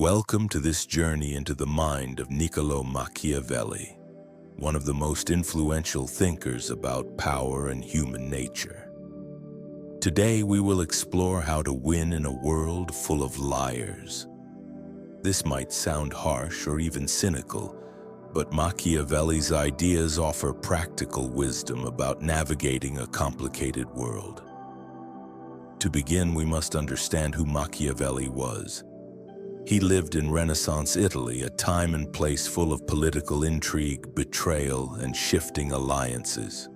Welcome to this journey into the mind of Niccolò Machiavelli, one of the most influential thinkers about power and human nature. Today we will explore how to win in a world full of liars. This might sound harsh or even cynical, but Machiavelli's ideas offer practical wisdom about navigating a complicated world. To begin, we must understand who Machiavelli was. He lived in Renaissance Italy, a time and place full of political intrigue, betrayal, and shifting alliances.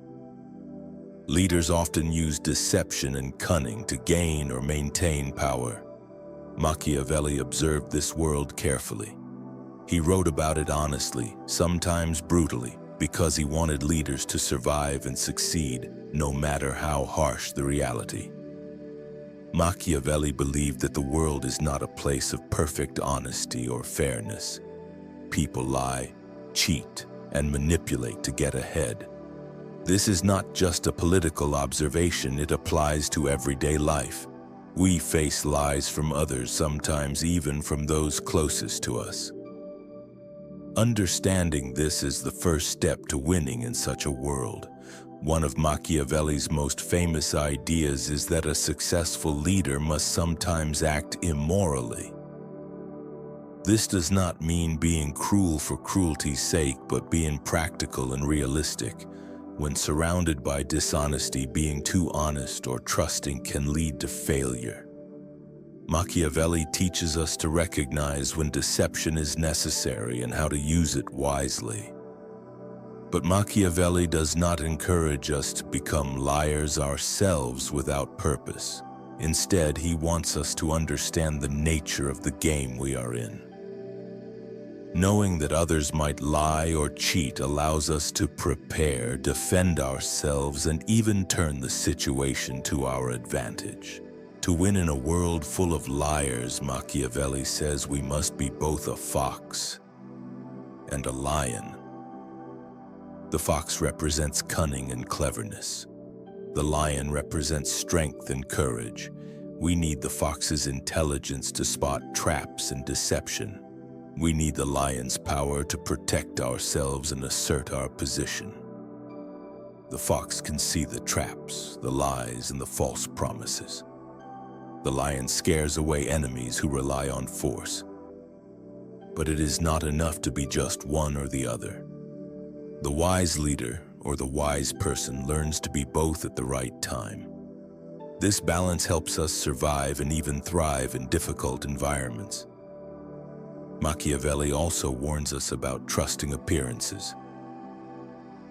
Leaders often used deception and cunning to gain or maintain power. Machiavelli observed this world carefully. He wrote about it honestly, sometimes brutally, because he wanted leaders to survive and succeed, no matter how harsh the reality. Machiavelli believed that the world is not a place of perfect honesty or fairness. People lie, cheat, and manipulate to get ahead. This is not just a political observation, it applies to everyday life. We face lies from others, sometimes even from those closest to us. Understanding this is the first step to winning in such a world. One of Machiavelli's most famous ideas is that a successful leader must sometimes act immorally. This does not mean being cruel for cruelty's sake, but being practical and realistic. When surrounded by dishonesty, being too honest or trusting can lead to failure. Machiavelli teaches us to recognize when deception is necessary and how to use it wisely. But Machiavelli does not encourage us to become liars ourselves without purpose. Instead, he wants us to understand the nature of the game we are in. Knowing that others might lie or cheat allows us to prepare, defend ourselves, and even turn the situation to our advantage. To win in a world full of liars, Machiavelli says we must be both a fox and a lion. The fox represents cunning and cleverness. The lion represents strength and courage. We need the fox's intelligence to spot traps and deception. We need the lion's power to protect ourselves and assert our position. The fox can see the traps, the lies, and the false promises. The lion scares away enemies who rely on force. But it is not enough to be just one or the other. The wise leader, or the wise person, learns to be both at the right time. This balance helps us survive and even thrive in difficult environments. Machiavelli also warns us about trusting appearances.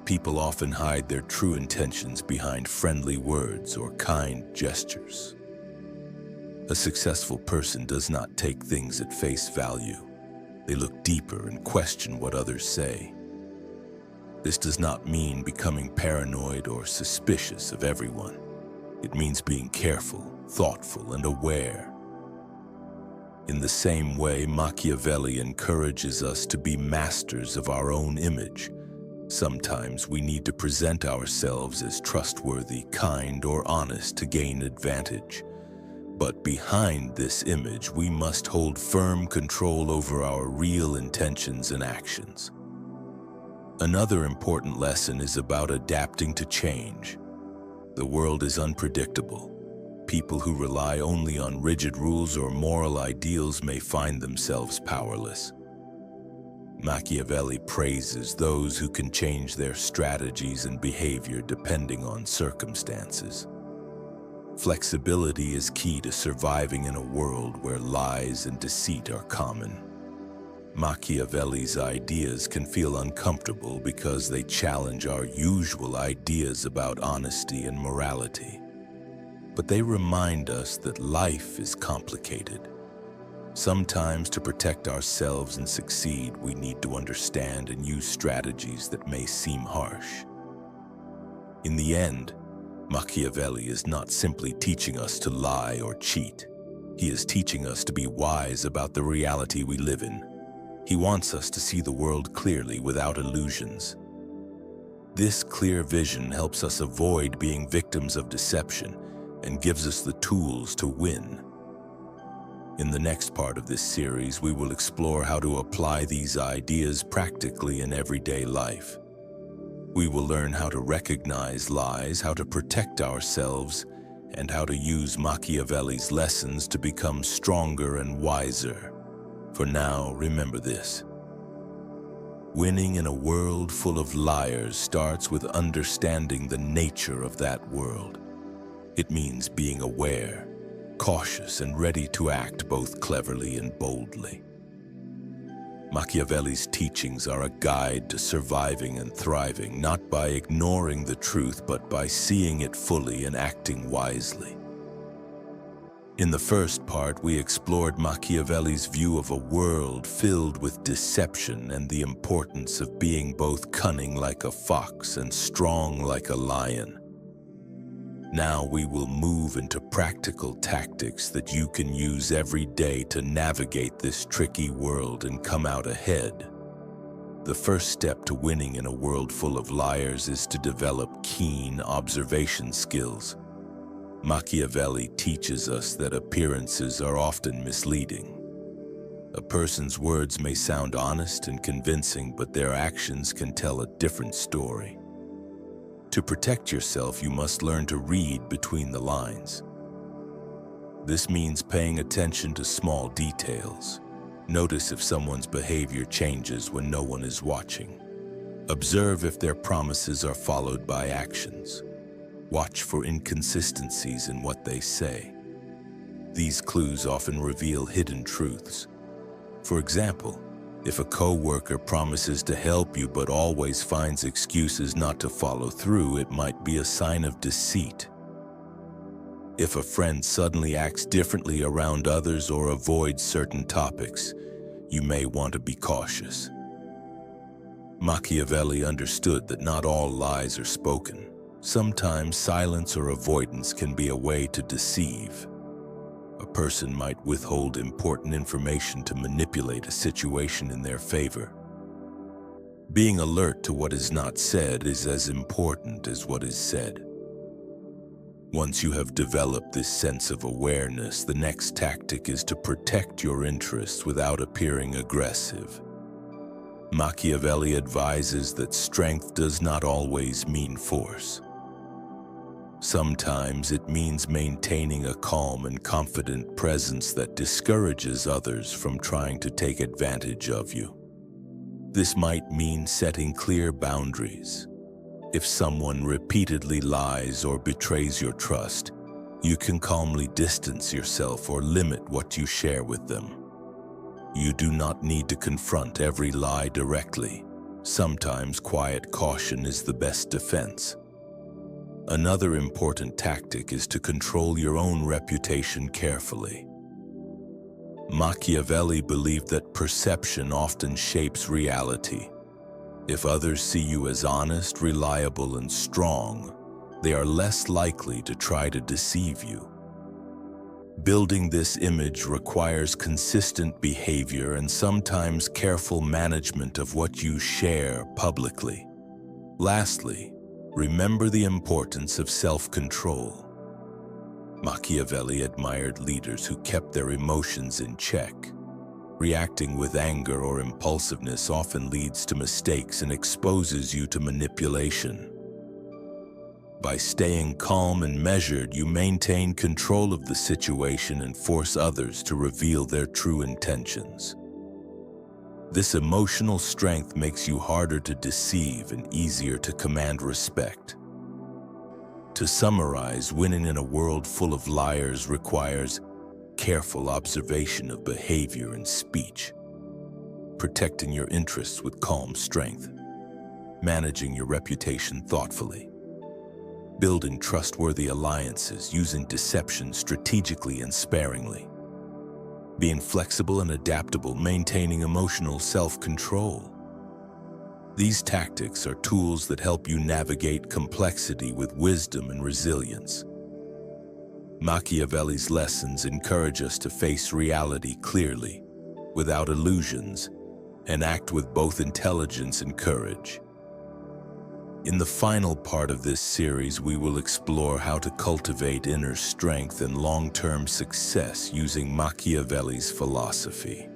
People often hide their true intentions behind friendly words or kind gestures. A successful person does not take things at face value. They look deeper and question what others say. This does not mean becoming paranoid or suspicious of everyone. It means being careful, thoughtful, and aware. In the same way, Machiavelli encourages us to be masters of our own image. Sometimes we need to present ourselves as trustworthy, kind, or honest to gain advantage. But behind this image, we must hold firm control over our real intentions and actions. Another important lesson is about adapting to change. The world is unpredictable. People who rely only on rigid rules or moral ideals may find themselves powerless. Machiavelli praises those who can change their strategies and behavior depending on circumstances. Flexibility is key to surviving in a world where lies and deceit are common. Machiavelli's ideas can feel uncomfortable because they challenge our usual ideas about honesty and morality. But they remind us that life is complicated. Sometimes, to protect ourselves and succeed, we need to understand and use strategies that may seem harsh. In the end, Machiavelli is not simply teaching us to lie or cheat. He is teaching us to be wise about the reality we live in. He wants us to see the world clearly without illusions. This clear vision helps us avoid being victims of deception and gives us the tools to win. In the next part of this series, we will explore how to apply these ideas practically in everyday life. We will learn how to recognize lies, how to protect ourselves, and how to use Machiavelli's lessons to become stronger and wiser. For now, remember this. Winning in a world full of liars starts with understanding the nature of that world. It means being aware, cautious, and ready to act both cleverly and boldly. Machiavelli's teachings are a guide to surviving and thriving, not by ignoring the truth, but by seeing it fully and acting wisely. In the first part, we explored Machiavelli's view of a world filled with deception and the importance of being both cunning like a fox and strong like a lion. Now we will move into practical tactics that you can use every day to navigate this tricky world and come out ahead. The first step to winning in a world full of liars is to develop keen observation skills. Machiavelli teaches us that appearances are often misleading. A person's words may sound honest and convincing, but their actions can tell a different story. To protect yourself, you must learn to read between the lines. This means paying attention to small details. Notice if someone's behavior changes when no one is watching. Observe if their promises are followed by actions. Watch for inconsistencies in what they say. These clues often reveal hidden truths. For example, if a co-worker promises to help you but always finds excuses not to follow through, it might be a sign of deceit. If a friend suddenly acts differently around others or avoids certain topics, you may want to be cautious. Machiavelli understood that not all lies are spoken. Sometimes silence or avoidance can be a way to deceive. A person might withhold important information to manipulate a situation in their favor. Being alert to what is not said is as important as what is said. Once you have developed this sense of awareness, the next tactic is to protect your interests without appearing aggressive. Machiavelli advises that strength does not always mean force. Sometimes it means maintaining a calm and confident presence that discourages others from trying to take advantage of you. This might mean setting clear boundaries. If someone repeatedly lies or betrays your trust, you can calmly distance yourself or limit what you share with them. You do not need to confront every lie directly. Sometimes quiet caution is the best defense. Another important tactic is to control your own reputation carefully. Machiavelli believed that perception often shapes reality. If others see you as honest, reliable, and strong, they are less likely to try to deceive you. Building this image requires consistent behavior and sometimes careful management of what you share publicly. Lastly, remember the importance of self-control. Machiavelli admired leaders who kept their emotions in check. Reacting with anger or impulsiveness often leads to mistakes and exposes you to manipulation. By staying calm and measured, you maintain control of the situation and force others to reveal their true intentions. This emotional strength makes you harder to deceive and easier to command respect. To summarize, winning in a world full of liars requires careful observation of behavior and speech, protecting your interests with calm strength, managing your reputation thoughtfully, building trustworthy alliances using deception strategically and sparingly, being flexible and adaptable, maintaining emotional self-control. These tactics are tools that help you navigate complexity with wisdom and resilience. Machiavelli's lessons encourage us to face reality clearly, without illusions, and act with both intelligence and courage. In the final part of this series, we will explore how to cultivate inner strength and long-term success using Machiavelli's philosophy.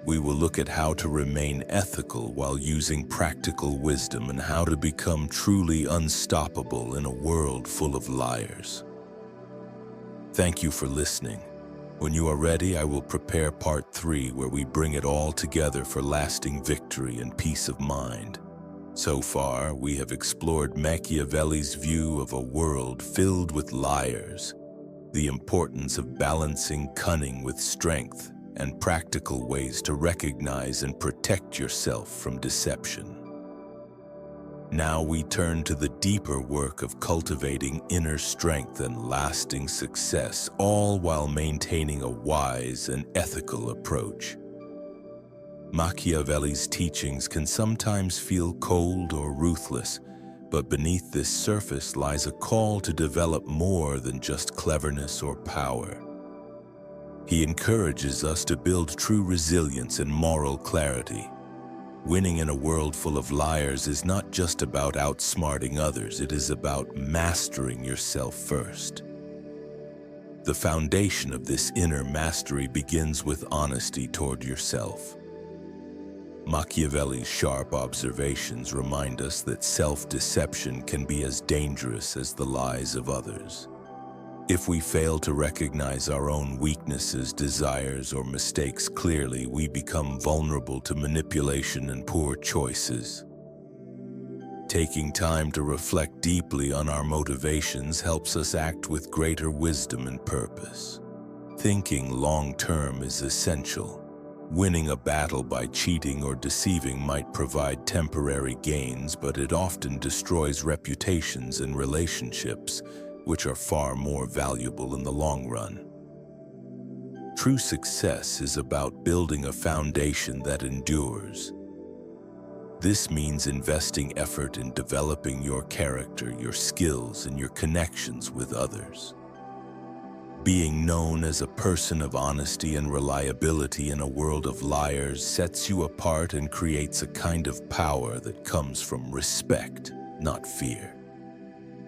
We will look at how to remain ethical while using practical wisdom and how to become truly unstoppable in a world full of liars. Thank you for listening. When you are ready, I will prepare part 3 where we bring it all together for lasting victory and peace of mind. So far, we have explored Machiavelli's view of a world filled with liars, the importance of balancing cunning with strength, and practical ways to recognize and protect yourself from deception. Now we turn to the deeper work of cultivating inner strength and lasting success, all while maintaining a wise and ethical approach. Machiavelli's teachings can sometimes feel cold or ruthless, but beneath this surface lies a call to develop more than just cleverness or power. He encourages us to build true resilience and moral clarity. Winning in a world full of liars is not just about outsmarting others, it is about mastering yourself first. The foundation of this inner mastery begins with honesty toward yourself. Machiavelli's sharp observations remind us that self-deception can be as dangerous as the lies of others. If we fail to recognize our own weaknesses, desires, or mistakes clearly, we become vulnerable to manipulation and poor choices. Taking time to reflect deeply on our motivations helps us act with greater wisdom and purpose. Thinking long-term is essential. Winning a battle by cheating or deceiving might provide temporary gains, but it often destroys reputations and relationships, which are far more valuable in the long run. True success is about building a foundation that endures. This means investing effort in developing your character, your skills, and your connections with others. Being known as a person of honesty and reliability in a world of liars sets you apart and creates a kind of power that comes from respect, not fear.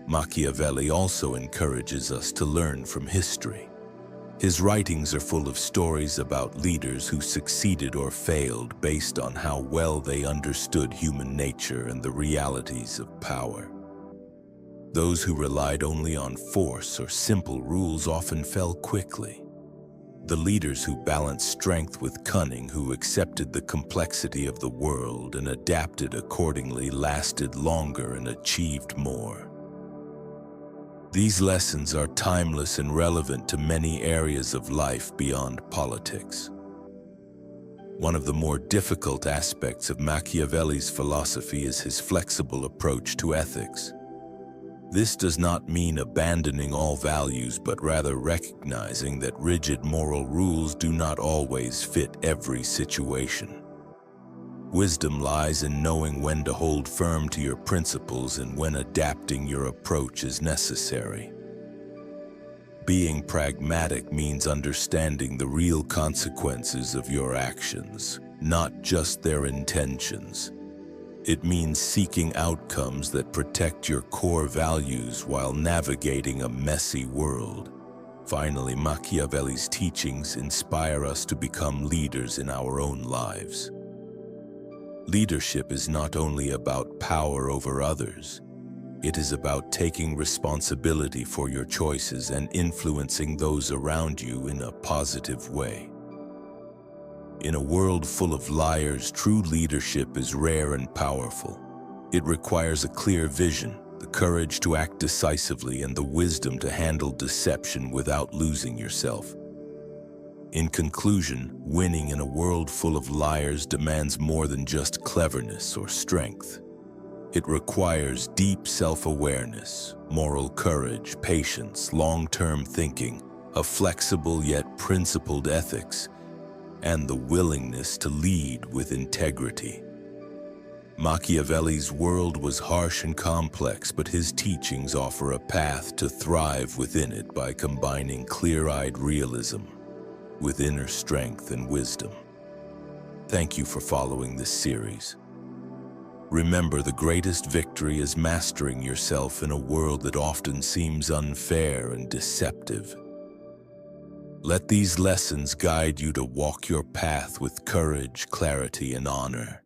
Machiavelli also encourages us to learn from history. His writings are full of stories about leaders who succeeded or failed based on how well they understood human nature and the realities of power. Those who relied only on force or simple rules often fell quickly. The leaders who balanced strength with cunning, who accepted the complexity of the world and adapted accordingly, lasted longer and achieved more. These lessons are timeless and relevant to many areas of life beyond politics. One of the more difficult aspects of Machiavelli's philosophy is his flexible approach to ethics. This does not mean abandoning all values, but rather recognizing that rigid moral rules do not always fit every situation. Wisdom lies in knowing when to hold firm to your principles and when adapting your approach is necessary. Being pragmatic means understanding the real consequences of your actions, not just their intentions. It means seeking outcomes that protect your core values while navigating a messy world. Finally, Machiavelli's teachings inspire us to become leaders in our own lives. Leadership is not only about power over others. It is about taking responsibility for your choices and influencing those around you in a positive way. In a world full of liars, true leadership is rare and powerful. It requires a clear vision, the courage to act decisively, and the wisdom to handle deception without losing yourself. In conclusion, winning in a world full of liars demands more than just cleverness or strength. It requires deep self-awareness, moral courage, patience, long-term thinking, a flexible yet principled ethics, and the willingness to lead with integrity. Machiavelli's world was harsh and complex, but his teachings offer a path to thrive within it by combining clear-eyed realism with inner strength and wisdom. Thank you for following this series. Remember, the greatest victory is mastering yourself in a world that often seems unfair and deceptive. Let these lessons guide you to walk your path with courage, clarity, and honor.